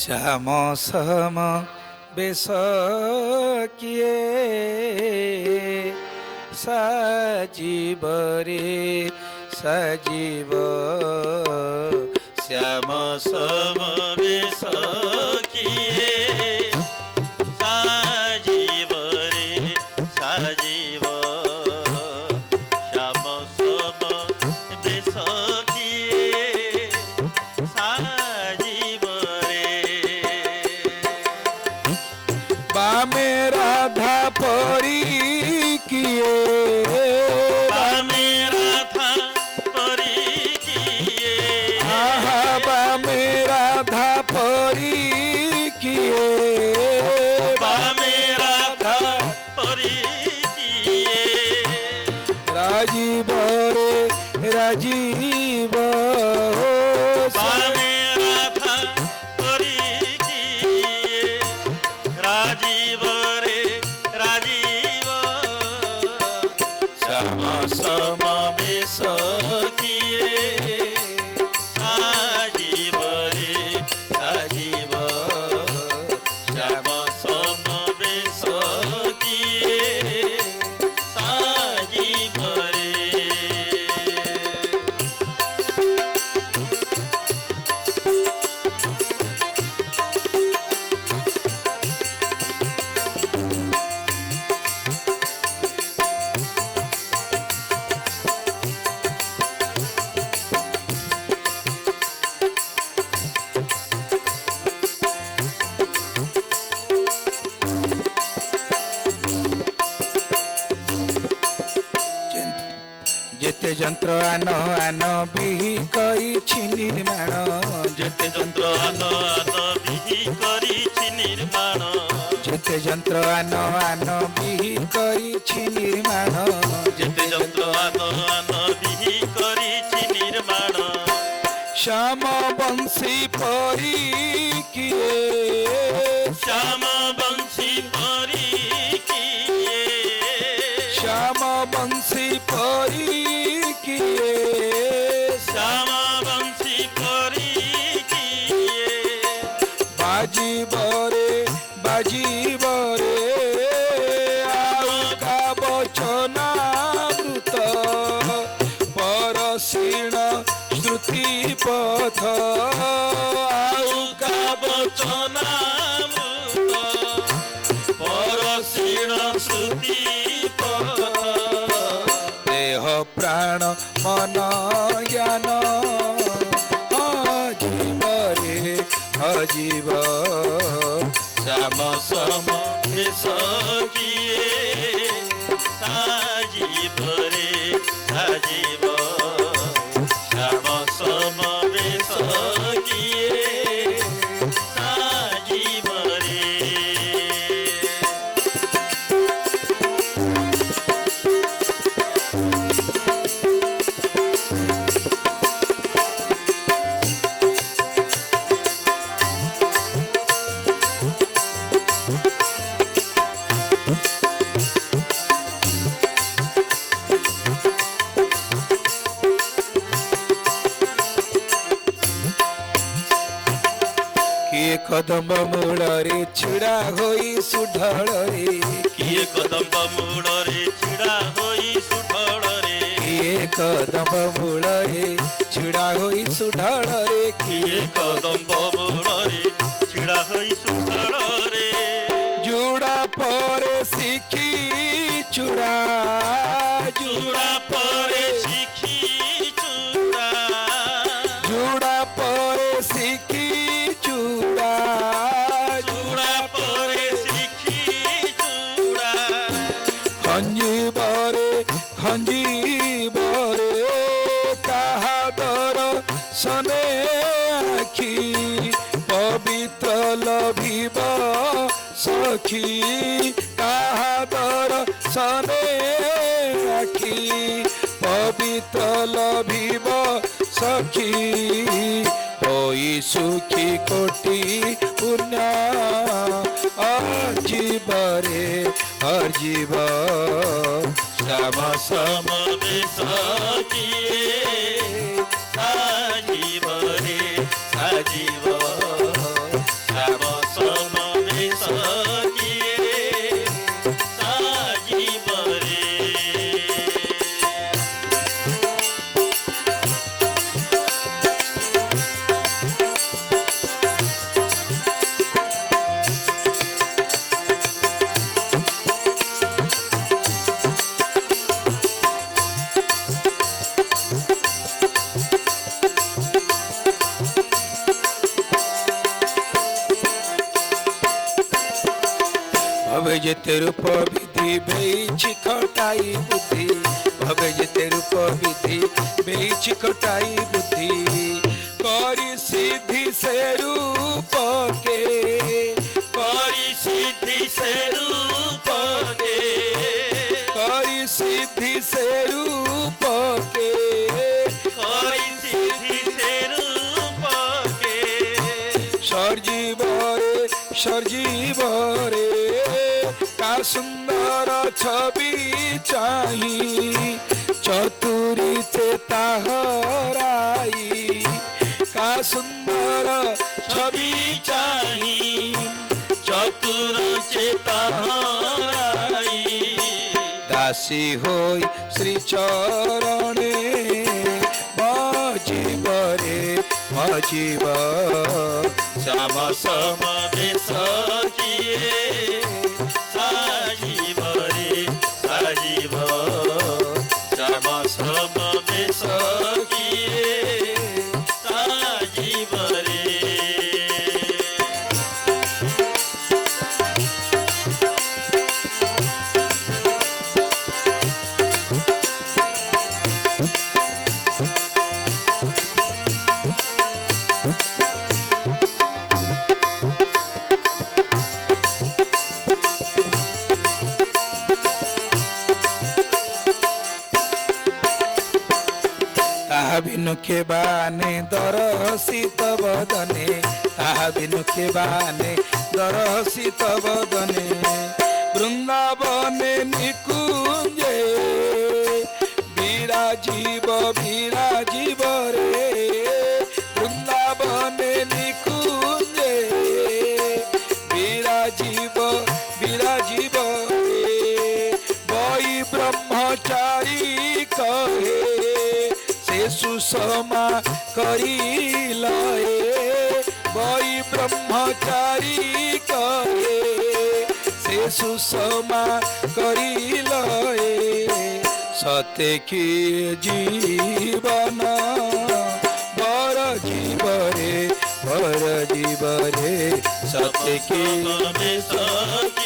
শ্যাম সম বেশ কিয়ে সাজিব রে সাজিব শ্যাম সম বেশ কিয়ে সাজিব রে সাজিব শ্যাম সম বেশ কিয়ে সাজিব রে বামে রাধা পরি কিয়ে বামে রাধা পরি কিয়ে আহা বামে রাধা পরি কিয়ে বামে রাধা পরি কিয়ে রাজীব রে রাজীব বামে রাধা পরি কিয়ে রাজীব রে রাজীব শ্যাম সম বেশ কিয়ে সাজিব রে সাজিব শ্যাম সম বেশ কিয়ে সাজিব রে যেতে যন্ত্র আনো আনো বিহি কইছি নির্মাণ যেতে যন্ত্র আনো আনো বিহি করিছি নির্মাণ যেতে যন্ত্র আনো আনো বিহি কইছি নির্মাণ যেতে যন্ত্র আনো আনো বিহি করিছি নির্মাণ শ্যাম বংশী পরি কিয়ে শ্যাম বংশী পরি কিয়ে শ্যাম বংশী পরি কিয়ে শ্যাম বংশী পরি কিয়ে বাজিব রে বাজিব রে আউকা বচনামৃত পরশীণ শ্রুতি পথ আউকা বচনামৃত পরশীণ শ্রুতি পথ দেহ প্রাণ মন জ্ঞান অজীব রে অজীব শ্যাম সম বেশ কিয়ে সাজিব রে সাজিব শ্যাম সম বেশ কিয়ে সাজিব রে କିଏ କଦମ୍ବ ମୂଳରେ ଛିଡ଼ା ହୋଇ ସୁଢଳରେ କିଏ କଦମ୍ବ ମୂଳରେ ଛିଡ଼ା ହୋଇ ସୁଢଳରେ କିଏ କଦମ୍ବ ମୂଳରେ ଛିଡ଼ା ହୋଇ ସୁଢଳରେ କିଏ କଦମ୍ବ ମୂଳରେ ଛିଡ଼ା ହୋଇ ସୁଢଳରେ ଜୁଡ଼ା ପରେ ଶିଖି ଚୁଡ଼ା ଚୂଡ଼ା ପରେ ଶିଖି ଚୂଡ଼ା ଜୁଡ଼ା ପରେ ଶିଖି ଚୁଡ଼ା ଚୂଡ଼ା ପରେ ଶିଖି ଚୂଡ଼ା ଖଞ୍ଜିବରେ ଖଞ୍ଜିବରେ କାହା ଦର ସନେ ଆଖି ପବିତ୍ର ଲଭିବ ସଖୀ କାହା ଦର ସନେ ଆଖି পবিত্র লভিব সখী ওই সুখী কোটি পুণ্য অজীবরে অজীব শ্যাম সম বেশ কিয়ে সাজিব রে সাজিব जिते रूप विधि बेची खटाई बुद्धि भवे जिते रूप विधि बेची खटाई बुद्धि करी सिद्धि से रूप के करी सिद्धि से रूप के करी सिद्धि से रूप के करी सिद्धि से रूप के सरजीव रे का सुंदर छवि चाही चतुरी चेता हराई का सुंदर छवि चाही चतुर चेता हराई दासी होई श्री चरणे मजीव रे मजीव श्याम समवेश किए साजीव रे साजीव श्याम समवेश किए साजीव रे ताहा बिनु के बाने दरसित बदने ताहा बिनु के बाने दरसित बदने वृंदावने निकुंजे विराजीव विराजीव रे वृंदावने निकुंजे विराजीव विराजीव रे वही ब्रह्मचारी कहे सुषमा करी लए वही ब्रह्मचारी कहे से सुषमा करी लए सत्य की जीवन बर जीव रे सत्य की